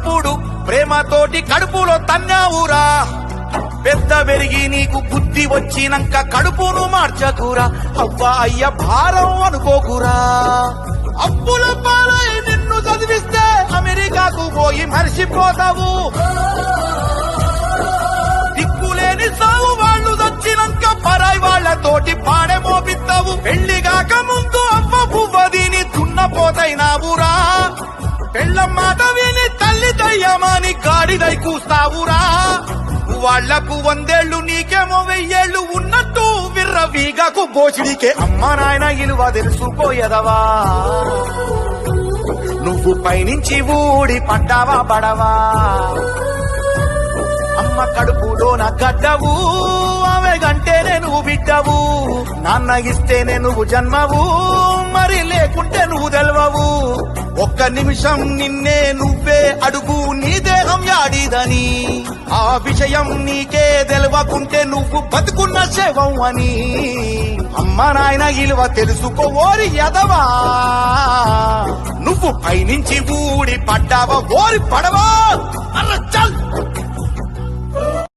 చిన్నప్పుడు ప్రేమతోటి కడుపులో తన్నావురా. పెద్ద పెరిగి నీకు బుద్ధి వచ్చినాక కడుపును మార్చకురా. అవ్వా అయ్య భారం అనుకోకురా. అప్పుల పాలై నిన్ను చదివిస్తే అమెరికాకు పోయి మర్చిపోతావు. దిక్కులేని సాగు వాళ్ళు చచ్చినాక పరాయి వాళ్లతోటి పాడే మోపిస్తావు. పెళ్లి కాక ముందు అవ్వ పువ్వదిని దున్నపోతైనావురా. పెళ్ళ మాట విని తల్లి దయ్యమాని గాడిదై కూస్తావురా. వాళ్లకు 100 ఏళ్లు నీకేమో 1000 ఏళ్లు ఉన్నట్టు విర్రవీగకు బోచిడికే. అమ్మ నాయన ఇలువ తెలుసుకోయదవా. నువ్వు పైనుంచి ఊడి పడ్డావా పడవా. అమ్మ కడుపులోన గడ్డవు, ఆమె గంటేనే నువ్వు బిడ్డవు. నాన్న ఇస్తేనే నువ్వు జన్మవు, మరి లేకుంటే నువ్వు తెలవవు. ఒక్క నిమిషం నిన్నే నువ్వే అడుగు, నీ దేహం యాడిదని. ఆ విషయం నీకే తెలవకుంటే నువ్వు బతుకున్న శవం అని. అమ్మ నాయన ఇలువ తెలుసుకోవోరి ఎదవా. నువ్వు పైనుంచి ఊడి పడ్డావా ఓరి పడవా. అర్ర చల్.